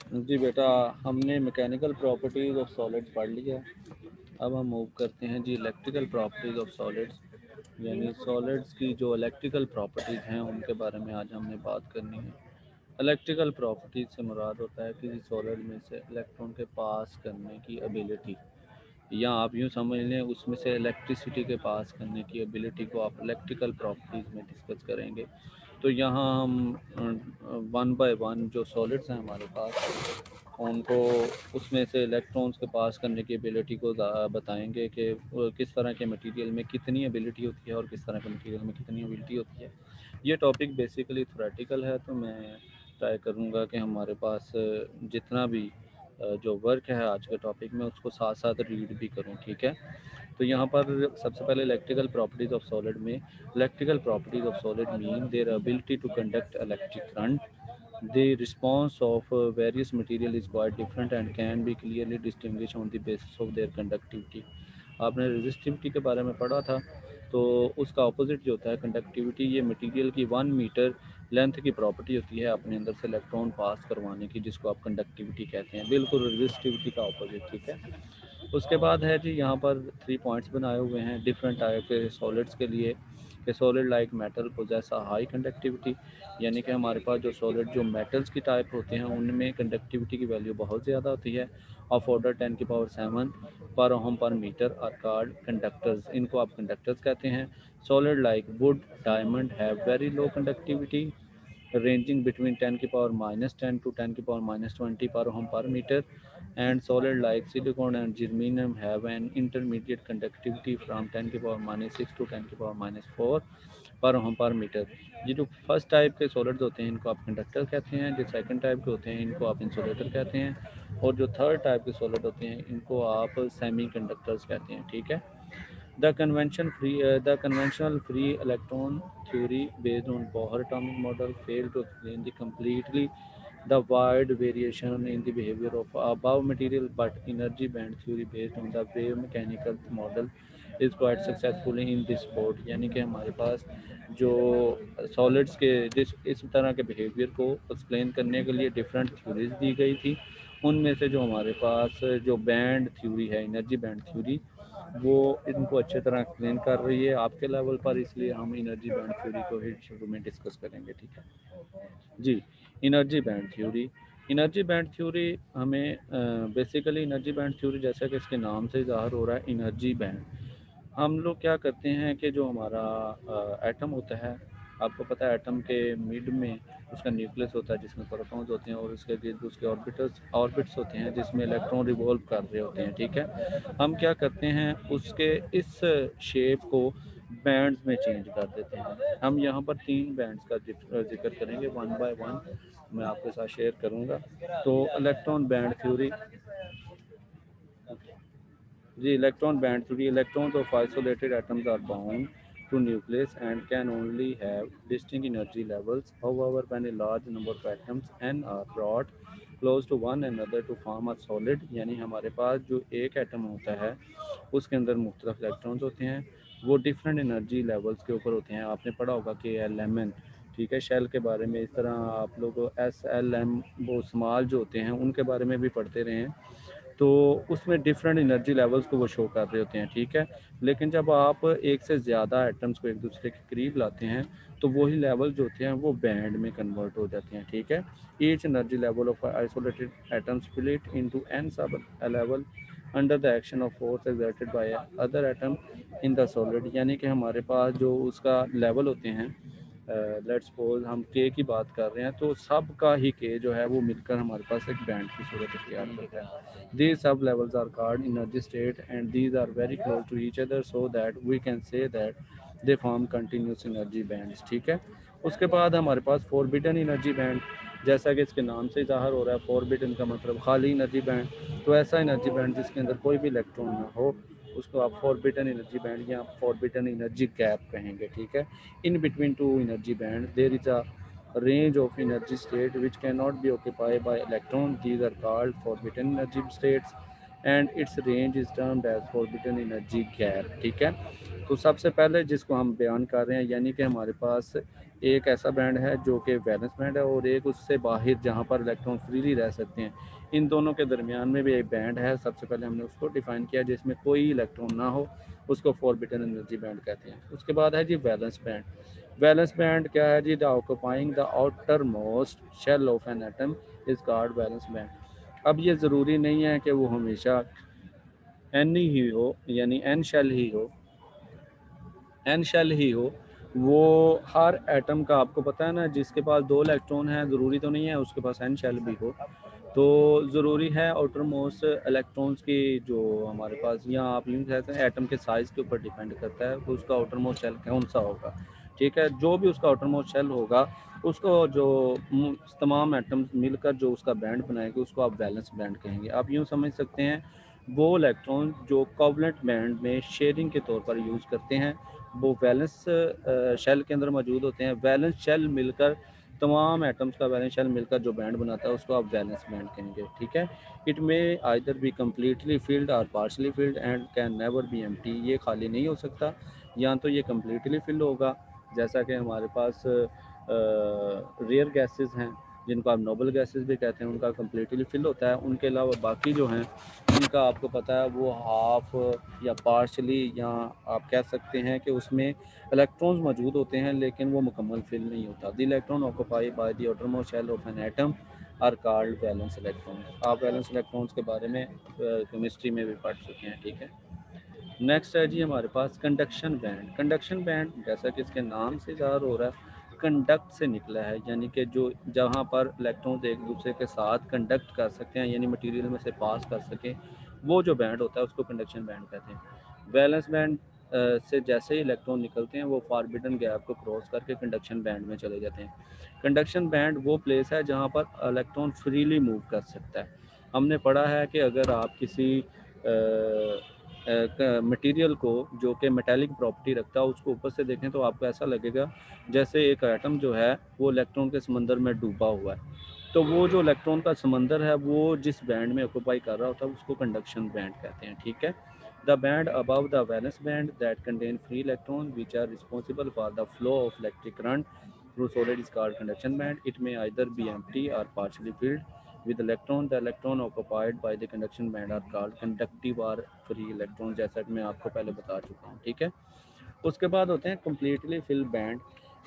जी बेटा, हमने mechanical properties of solids पढ़ लिया। अब हम मूव करते हैं जी इलेक्ट्रिकल प्रॉपर्टीज़ ऑफ सॉलिड्स, यानी सॉलिड्स की जो इलेक्ट्रिकल प्रॉपर्टीज़ हैं उनके बारे में आज हमने बात करनी है। इलेक्ट्रिकल प्रॉपर्टीज़ से मुराद होता है किसी सॉलिड में से इलेक्ट्रॉन के पास करने की एबिलिटी, या आप यूँ समझ लें उसमें से इलेक्ट्रिसिटी के पास करने की एबिलिटी को आप इलेक्ट्रिकल प्रॉपर्टीज़ में डिस्कस करेंगे। तो यहाँ हम वन बाय वन जो सॉलिड्स हैं हमारे पास उनको उसमें से इलेक्ट्रॉन्स के पास करने की एबिलिटी को बताएंगे कि किस तरह के मटेरियल में कितनी एबिलिटी होती है और किस तरह के मटेरियल में कितनी एबिलिटी होती है। ये टॉपिक बेसिकली थ्योरेटिकल है, तो मैं ट्राई करूँगा कि हमारे पास जितना भी जो वर्क है आज के टॉपिक में उसको साथ साथ रीड भी करूँ, ठीक है। तो यहाँ पर सबसे पहले इलेक्ट्रिकल प्रॉपर्टीज़ ऑफ सॉलिड में electrical properties of solid mean their ability to conduct electric current. The response of various material is quite different and can be clearly distinguished on the basis of their conductivity। आपने resistivity के बारे में पढ़ा था, तो उसका opposite जो होता है कंडक्टिविटी, ये मटेरियल की 1 मीटर लेंथ की प्रॉपर्टी होती है अपने अंदर से इलेक्ट्रॉन पास करवाने की, जिसको आप कंडक्टिविटी कहते हैं, बिल्कुल रेजिस्टिविटी का अपोजिट, ठीक है। उसके बाद है जी यहाँ पर 3 पॉइंट्स बनाए हुए हैं डिफरेंट टाइप के सॉलिड्स के लिए कि solid like metal possess a high conductivity, यानी कि हमारे पास जो सॉलिड जो मेटल्स की टाइप होते हैं उनमें कंडक्टिविटी की वैल्यू बहुत ज़्यादा होती है, ऑफ ऑर्डर 10⁻7 पर ओम पर मीटर आर कॉल्ड कंडक्टर्स, इनको आप कंडक्टर्स कहते हैं। Solid like would diamond have very low conductivity ranging between 10 की पावर -10 to 10 की पावर -20 पर ओम पर metre, and solid like silicon and germanium have an intermediate conductivity from 10 की पावर -6 to 10 की पावर -4 पर ओम पर मीटर। ये जो फर्स्ट टाइप के सॉलिड्स होते हैं इनको आप कंडक्टर कहते हैं, जो सेकंड टाइप के होते हैं इनको आप इंसुलेटर कहते हैं, और जो थर्ड टाइप के सॉलिड होते हैं इनको आप सेमी कंडक्टर्स कहते हैं, ठीक है। The conventional free electron theory based on Bohr atomic model failed to explain the completely the wide variation in the behavior of above material, but energy band theory based on the wave mechanical model is quite successful in this sport। यानी कि हमारे पास जो solids के जिस इस तरह के behaviour को एक्सप्लेन करने के लिए डिफरेंट थ्योरीज दी गई थी, उनमें से जो हमारे पास जो बैंड थ्योरी है, एनर्जी बैंड थ्योरी, वो इनको अच्छे तरह एक्सप्लेन कर रही है आपके लेवल पर, इसलिए हम एनर्जी बैंड थ्योरी को ही शुरू में डिस्कस करेंगे, ठीक है जी। Energy band theory, energy band theory हमें बेसिकली एनर्जी बैंड थ्योरी जैसा कि इसके नाम से ज़ाहिर हो रहा है एनर्जी बैंड, हम लोग क्या करते हैं कि जो हमारा एटम होता है, आपको पता है एटम के मिड में उसका न्यूक्लियस होता है जिसमें प्रोटॉन्स होते हैं, और उसके गिर्द उसके ऑर्बिट्स होते हैं जिसमें इलेक्ट्रॉन रिवॉल्व कर रहे होते हैं, ठीक है। हम क्या करते हैं उसके इस शेप को बैंड्स में चेंज कर देते हैं। हम यहाँ पर 3 बैंड्स का जिक्र करेंगे वन बाय वन, मैं आपके साथ शेयर करूँगा। तो electron band theory ji, electron band theory, electrons of isolated atoms are bound to nucleus and can only have distinct energy levels. However, when a large number of atoms n are brought close to one another to form a solid, यानी हमारे पास जो एक atom होता है उसके अंदर मुख्तलिफ electrons होते हैं, वो डिफरेंट एनर्जी लेवल्स के ऊपर होते हैं। आपने पढ़ा होगा कि एल ठीक है, शेल के बारे में, इस तरह आप लोग SLM वो स्मॉल जो होते हैं उनके बारे में भी पढ़ते रहे हैं, तो उसमें डिफरेंट एनर्जी लेवल्स को वो शो कर रहे होते हैं, ठीक है। लेकिन जब आप एक से ज़्यादा एटम्स को एक दूसरे के करीब लाते हैं तो वही लेवल जो होते हैं वो बैंड में कन्वर्ट हो जाते हैं, ठीक है। Each energy level of isolated atom split into n sub level under the action of force exerted by other atom in the solid, यानी कि हमारे पास जो उसका लेवल होते हैं, लेट्स सपोज हम के की बात कर रहे हैं, तो सब का ही के जो है वो मिलकर हमारे पास एक बैंड की सूरत इख्तियार करता है। These sub levels are called energy state and these are very close to each other so that we can say that they form continuous energy bands, ठीक है। उसके बाद हमारे पास फॉरबिडन एनर्जी बैंड, जैसा कि इसके नाम से ज़ाहिर हो रहा है, फॉरबिडन का मतलब खाली एनर्जी बैंड, तो ऐसा एनर्जी बैंड जिसके अंदर कोई भी इलेक्ट्रॉन ना हो उसको आप फॉरबिडन एनर्जी बैंड या फॉरबिडन एनर्जी गैप कहेंगे, ठीक है। In between two energy band there is a range of energy state which cannot be occupied by electron. These are called forbidden energy states and its range is termed as forbidden energy gap, ठीक है। तो सबसे पहले जिसको हम बयान कर रहे हैं, यानी कि हमारे पास एक ऐसा बैंड है जो कि वैलेंस बैंड है और एक उससे बाहर जहाँ पर इलेक्ट्रॉन फ्रीली रह सकते हैं। इन दोनों के दरमियान में भी एक बैंड है, सबसे पहले हमने उसको डिफाइन किया जिसमें कोई इलेक्ट्रॉन ना हो, उसको फॉरबिडन एनर्जी बैंड कहते हैं। उसके बाद है जी वैलेंस बैंड। वैलेंस बैंड क्या है जी? The occupying the outermost shell of an atom is called valence band. अब ये ज़रूरी नहीं है कि वो हमेशा एन ही हो, यानी एन शेल ही हो, एन शेल ही हो। वो हर एटम का आपको पता है ना, जिसके पास 2 इलेक्ट्रॉन हैं ज़रूरी तो नहीं है उसके पास एन शेल भी हो। तो ज़रूरी है आउटर मोस्ट इलेक्ट्रॉन्स की जो हमारे पास, या आप यूँ कहते हैं एटम के साइज़ के ऊपर डिपेंड करता है कि उसका आउटर मोस्ट शेल कौन सा होगा। ठीक है, जो भी उसका आउटर मोस्ट शेल होगा उसको जो तमाम एटम्स मिलकर जो उसका बैंड बनाएंगे उसको आप वैलेंस बैंड कहेंगे। आप यूँ समझ सकते हैं वो इलेक्ट्रॉन जो कोवलेंट बैंड में शेयरिंग के तौर पर यूज़ करते हैं वो वैलेंस शेल के अंदर मौजूद होते हैं। वैलेंस शेल मिलकर तमाम एटम्स का वैलेंस शेल मिलकर जो बैंड बनाता है उसको आप वैलेंस बैंड कहेंगे। ठीक है, it may either be completely filled और partially filled and can never be empty. ये खाली नहीं हो सकता, या तो ये कम्प्लीटली फिल होगा जैसा कि हमारे पास रेयर गैसेस हैं जिनको आप नोबल गैसेस भी कहते हैं, उनका कम्प्लीटली फिल होता है। उनके अलावा बाकी जो हैं उनका आपको पता है वो हाफ या पार्शली, या आप कह सकते हैं कि उसमें इलेक्ट्रॉन्स मौजूद होते हैं लेकिन वो मुकम्मल फिल नहीं होता। The electron occupy by the outermost shell of an atom are called valence electron. आप वैलेंस इलेक्ट्रॉन्स के बारे में केमिस्ट्री में भी पढ़ चुके हैं। ठीक है, नेक्स्ट है जी हमारे पास कंडक्शन बैंड। कंडक्शन बैंड जैसा कि इसके नाम से ज़ाहिर हो रहा है कंडक्ट से निकला है, यानी कि जो जहाँ पर इलेक्ट्रॉन्स एक दूसरे के साथ कंडक्ट कर सकते हैं यानी मटेरियल में से पास कर सकें, वो जो बैंड होता है उसको कंडक्शन बैंड कहते हैं। वैलेंस बैंड से जैसे ही इलेक्ट्रॉन निकलते हैं वो फॉरबिडन गैप को क्रॉस करके कंडक्शन बैंड में चले जाते हैं। कंडक्शन बैंड वो प्लेस है जहाँ पर इलेक्ट्रॉन फ्रीली मूव कर सकता है। हमने पढ़ा है कि अगर आप किसी मटेरियल को जो कि मेटालिक प्रॉपर्टी रखता है उसको ऊपर से देखें तो आपको ऐसा लगेगा जैसे एक एटम जो है वो इलेक्ट्रॉन के समंदर में डूबा हुआ है। तो वो जो इलेक्ट्रॉन का समंदर है वो जिस बैंड में ऑक्यूपाई कर रहा होता है उसको कंडक्शन बैंड कहते हैं। ठीक है, the band above the valence band that contain free electron which are responsible for the flow of electric current through solid is called conduction band. It may either be empty or partially filled with electron. The electron occupied by the conduction band are called conductive or free electron, जैसा कि मैं आपको पहले बता चुका हूँ। ठीक है, उसके बाद होते हैं कम्प्लीटली फिल बैंड।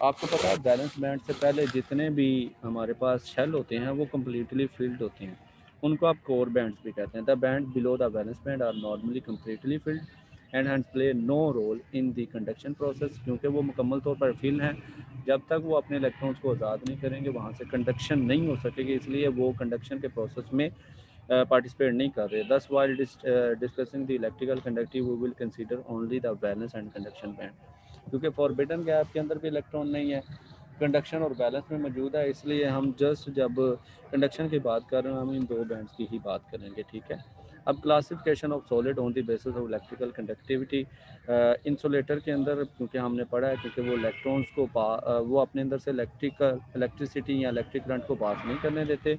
आपको पता है बैलेंस बैंड से पहले जितने भी हमारे पास शेल होते हैं वो कम्प्लीटली फिल्ड होते हैं, उनको आप कोर बैंड्स भी कहते हैं। The band below the valence band are normally completely filled and and play no role in the conduction process, क्योंकि वो मुकम्मल तौर पर फिल हैं। जब तक वो अपने इलेक्ट्रॉन्स को आज़ाद नहीं करेंगे वहाँ से कंडक्शन नहीं हो सकेगी, इसलिए वो कंडक्शन के प्रोसेस में पार्टिसिपेट नहीं कर रहे। Thus while discussing the electrical conductive we will consider only the valence and conduction band, क्योंकि फॉरबिडन गैप के अंदर भी इलेक्ट्रॉन नहीं है, कंडक्शन और बैलेंस में मौजूद है, इसलिए हम जस्ट जब कंडक्शन की बात कर रहे हैं हम इन दो बैंड्स की ही बात करेंगे। ठीक है, अब classification of solid on the basis of electrical conductivity. Insulator के अंदर क्योंकि हमने पढ़ा है क्योंकि वो इलेक्ट्रॉन्स को वो अपने अंदर से इलेक्ट्रिसिटी या इलेक्ट्रिक करंट को पास नहीं करने देते।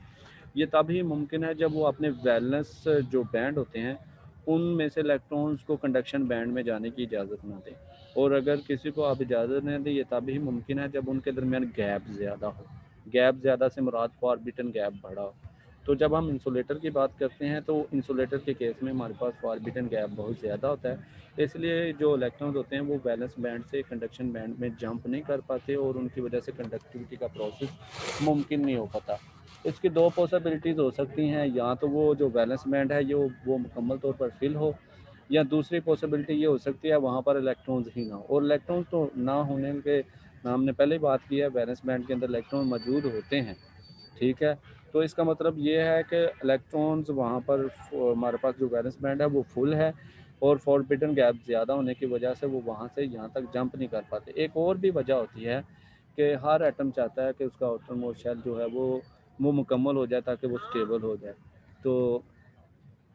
ये तभी मुमकिन है जब वो अपने वैलेंस जो बैंड होते हैं उनमें से इलेक्ट्रॉन्स को कंडक्शन बैंड में जाने की इजाज़त ना दें, और अगर किसी को आप इजाज़त नहीं दें ये तभी मुमकिन है जब उनके दरमियान गैप ज़्यादा हो। गैप ज़्यादा से मुराद फॉरबिटन गैप बड़ा हो। तो जब हम इंसुलेटर की बात करते हैं तो इंसुलेटर के केस में हमारे पास फॉरबिटन गैप बहुत ज़्यादा होता है, इसलिए जो इलेक्ट्रॉन्स होते हैं वो बैलेंस बैंड से कंडक्शन बैंड में जंप नहीं कर पाते और उनकी वजह से कंडक्टिविटी का प्रोसेस मुमकिन नहीं हो पाता। इसकी दो पॉसिबिलिटीज़ हो सकती हैं, या तो वो जो बैलेंस बैंड है ये वो मुकम्मल तौर पर फिल हो, या दूसरी पॉसिबिलिटी ये हो सकती है वहाँ पर इलेक्ट्रॉन्स ही ना हो। और इलेक्ट्रॉन्स तो ना होने के हमने पहले ही बात की है, बैलेंस बैंड के अंदर इलेक्ट्रॉन मौजूद होते हैं। ठीक है, तो इसका मतलब ये है कि इलेक्ट्रॉन्स वहाँ पर हमारे पास जो बैलेंस बैंड है वो फुल है और फॉरबिडन गैप ज़्यादा होने की वजह से वो वहाँ से यहाँ तक जंप नहीं कर पाते। एक और भी वजह होती है कि हर एटम चाहता है कि उसका आउटर मोस्ट शेल जो है वो मुकम्मल हो जाए ताकि वो स्टेबल हो जाए। तो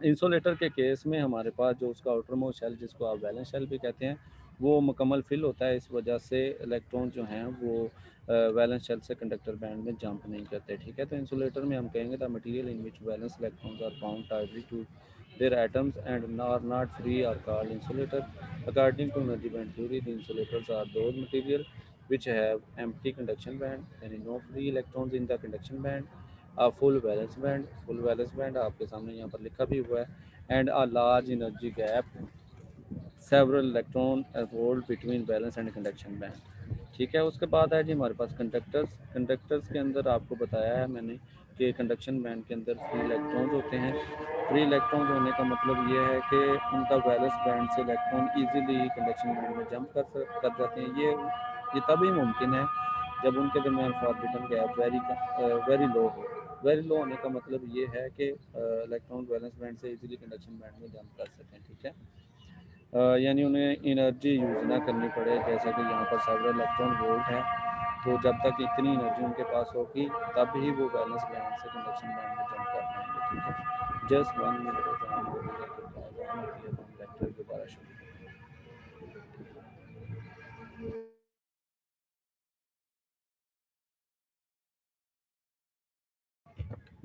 इंसुलेटर के केस में हमारे पास जो उसका आउटर मोस्ट शेल जिसको आप वैलेंस शेल भी कहते हैं वो मुकम्मल फिल होता है, इस वजह से इलेक्ट्रॉन जो हैं वो वैलेंस शेल से कंडक्टर बैंड में जंप नहीं करते। ठीक है, तो इंसुलेटर में हम कहेंगे the material in which valence electrons are bound tightly to their atoms and are not free are called insulator. According to energy band theory, the insulators are those material which have empty conduction band, यानी no free electrons in the conduction band, a full valence band आपके सामने यहाँ पर लिखा भी हुआ है, and a large energy gap, several electron hold between valence and conduction band। ठीक है, उसके बाद है जी हमारे पास कंडक्टर्स के अंदर आपको बताया है मैंने कि कंडक्शन बैंड के अंदर फ्री इलेक्ट्रॉन्स होते हैं। फ्री इलेक्ट्रॉन्स होने का मतलब ये है कि उनका वैलेंस बैंड से इलेक्ट्रॉन इजीली कंडक्शन बैंड में जंप कर जाते हैं। ये तभी मुमकिन है जब उनके दरमियान फॉरबिडन गैप वेरी लो हो। वेरी लो होने का मतलब ये है कि इलेक्ट्रॉन वैलेंस बैंड से इजीली कंडक्शन बैंड में जंप कर सकें। ठीक है, यानी उन्हें एनर्जी यूज़ ना करनी पड़े, जैसा कि यहाँ पर सेवरल इलेक्ट्रॉन वोल्ट है। तो जब तक इतनी एनर्जी उनके पास होगी तब ही वो बैलेंस बैंड से कंडक्शन बैंड में जंप कर पाएंगे। ठीक है, जस्ट 1 मिनट हो जाए वो लेक्चर दोबारा शुरू।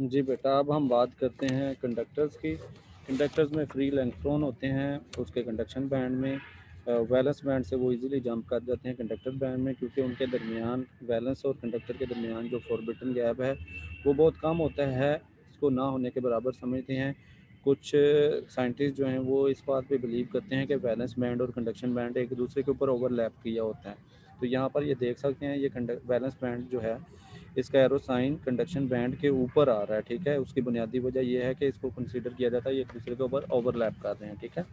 जी बेटा, अब हम बात करते हैं कंडक्टर्स की। कंडक्टर्स में फ्री इलेक्ट्रॉन होते हैं उसके कंडक्शन बैंड में। वैलेंस बैंड से वो इजीली जंप कर जाते हैं कंडक्टर बैंड में, क्योंकि उनके दरमियान वैलेंस और कंडक्टर के दरमियान जो फॉरबिडन गैप है वो बहुत कम होता है, इसको ना होने के बराबर समझते हैं। कुछ साइंटिस्ट जो हैं वो इस बात पे बिलीव करते हैं कि वैलेंस बैंड और कंडक्शन बैंड एक दूसरे के ऊपर ओवरलैप किया होता है। तो यहाँ पर ये देख सकते हैं, ये वैलेंस बैंड जो है इसका एरो साइन कंडक्शन बैंड के ऊपर आ रहा है। ठीक है, उसकी बुनियादी वजह यह है कि इसको कंसीडर किया जाता है ये एक दूसरे के ऊपर ओवरलैप कर रहे हैं। ठीक है,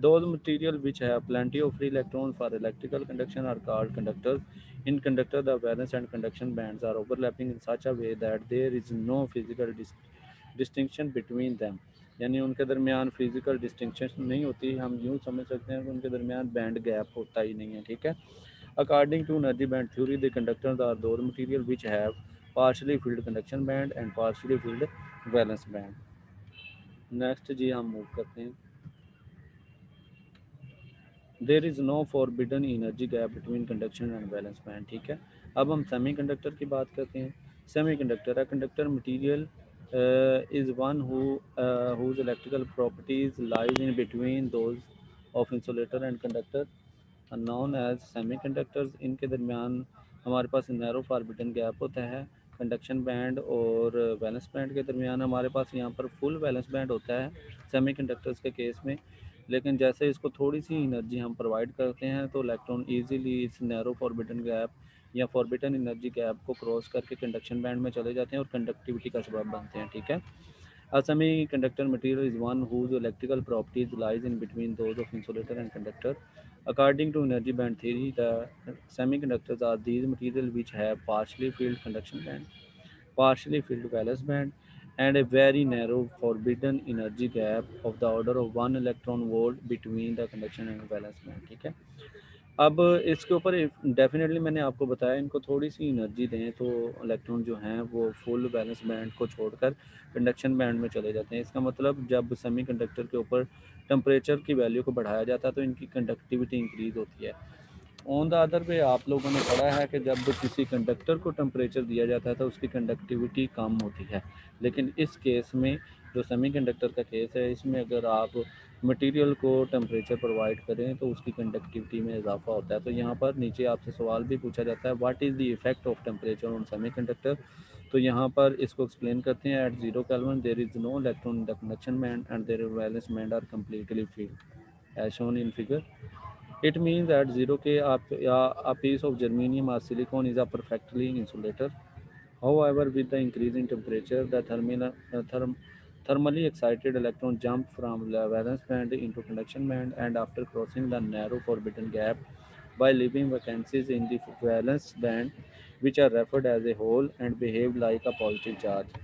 those material which have plenty of free electrons for electrical conduction are called conductors। In conductor the valence and conduction bands are overlapping in such a way that there is no physical distinction between them। यानी उनके दरमियान physical distinction नहीं होती, हम यूँ समझ सकते हैं कि उनके दरमियान बैंड गैप होता ही नहीं है। ठीक है, according to energy band theory the conductors are those material which have partially filled conduction band and partially filled valence band। Next जी हम मूव करते हैं। There is no forbidden energy gap between conduction and valence band. ठीक है, अब हम semi conductor की बात करते हैं। सेमी कंडक्टर है conductor material is one whose electrical properties lies in between those of insulator and conductor known as semiconductors. इनके दरमियान हमारे पास नैरो फॉरबिडन गैप होता है। कंडक्शन बैंड और वैलेंस बैंड के दरमियान हमारे पास यहाँ पर फुल वैलेंस बैंड होता है सेमी कंडक्टर्स के केस में। लेकिन जैसे इसको थोड़ी सी एनर्जी हम प्रोवाइड करते हैं तो इलेक्ट्रॉन इजीली इस नैरो फॉरबिडन गैप या फॉरबिडन एनर्जी गैप को क्रॉस करके कंडक्शन बैंड में चले जाते हैं और कंडक्टिविटी का सबब बनते हैं। ठीक है, a semiconductor material is one whose electrical properties lies in between those of insulator and conductor। According to energy band theory, the semiconductors are these materials which have partially filled conduction band, partially filled valence band, and a very narrow forbidden energy gap of the order of 1 electron volt between the conduction and valence band। ठीक है, अब इसके ऊपर definitely मैंने आपको बताया इनको थोड़ी सी एनर्जी दें तो इलेक्ट्रॉन जो हैं वो फुल बैलेंस बैंड को छोड़कर कंडक्शन बैंड में चले जाते हैं। इसका मतलब जब सेमी कंडक्टर के ऊपर टेम्परेचर की वैल्यू को बढ़ाया जाता है तो इनकी कंडक्टिविटी इंक्रीज़ होती है। ऑन द अदर वे आप लोगों ने पढ़ा है कि जब किसी कंडक्टर को टेम्परेचर दिया जाता है तो उसकी कंडक्टिविटी कम होती है। लेकिन इस केस में जो सेमीकंडक्टर का केस है इसमें अगर आप मटेरियल को टेम्परेचर प्रोवाइड करें तो उसकी कंडक्टिविटी में इजाफा होता है। तो यहाँ पर नीचे आपसे सवाल भी पूछा जाता है what is the effect of temperature on semiconductor. तो यहाँ पर इसको एक्सप्लेन करते हैं। At 0 kelvin there is no electron in the conduction band and there valence band are completely filled as shown in figure। It means at 0 K a piece of germanium or silicon is a perfectly insulator। However, with the increase in temperature, the thermally excited electron jump from the valence band into conduction band, and after crossing the narrow forbidden gap by leaving vacancies in the valence band, which are referred as a hole and behave like a positive charge।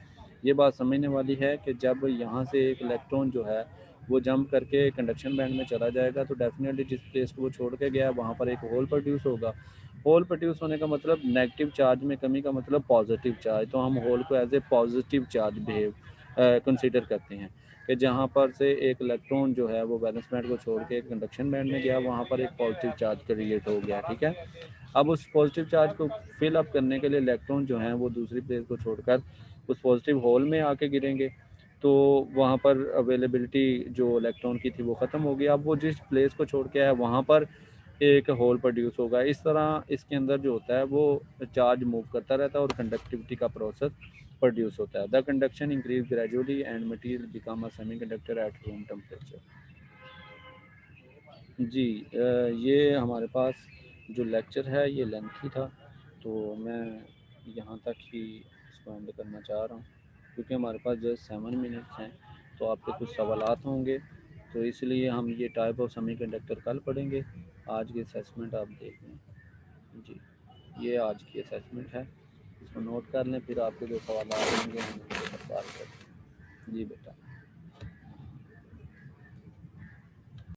ये बात समझने वाली है कि जब यहाँ से एक इलेक्ट्रॉन जो है वो जंप करके कंडक्शन बैंड में चला जाएगा तो डेफिनेटली जिस प्लेस को वो छोड़ के गया वहाँ पर एक होल प्रोड्यूस होगा। होल प्रोड्यूस होने का मतलब नेगेटिव चार्ज में कमी का मतलब पॉजिटिव चार्ज। तो हम होल को as a positive charge behave consider करते हैं कि जहाँ पर से एक इलेक्ट्रॉन जो है वो वैलेंस बैंड को छोड़ के कंडक्शन बैंड में गया वहाँ पर एक पॉजिटिव चार्ज क्रिएट हो गया। ठीक है, अब उस पॉजिटिव चार्ज को फिल अप करने के लिए इलेक्ट्रॉन जो हैं वो दूसरी प्लेस को छोड़कर उस पॉजिटिव होल में आके गिरेंगे तो वहाँ पर अवेलेबिलिटी जो इलेक्ट्रॉन की थी वो ख़त्म हो गई। अब वो जिस प्लेस को छोड़ के आया वहाँ पर एक होल प्रोड्यूस होगा। इस तरह इसके अंदर जो होता है वो चार्ज मूव करता रहता है और कंडक्टिविटी का प्रोसेस प्रोड्यूस होता है। The conduction increase gradually and material become a semiconductor at room temperature. जी ये हमारे पास जो लेक्चर है ये लेंथी था, तो मैं यहाँ तक ही इसको एंड करना चाह रहा हूँ, क्योंकि हमारे पास जो 7 मिनट्स हैं, तो आपके कुछ सवालात होंगे, तो इसलिए हम ये टाइप ऑफ सेमीकंडक्टर कल पढ़ेंगे। आज की असेसमेंट आप देख लें। जी ये आज की असेसमेंट है, इसको नोट कर लें, फिर आपके जो सवाल होंगे हम उनके ऊपर बात करते हैं। जी बेटा।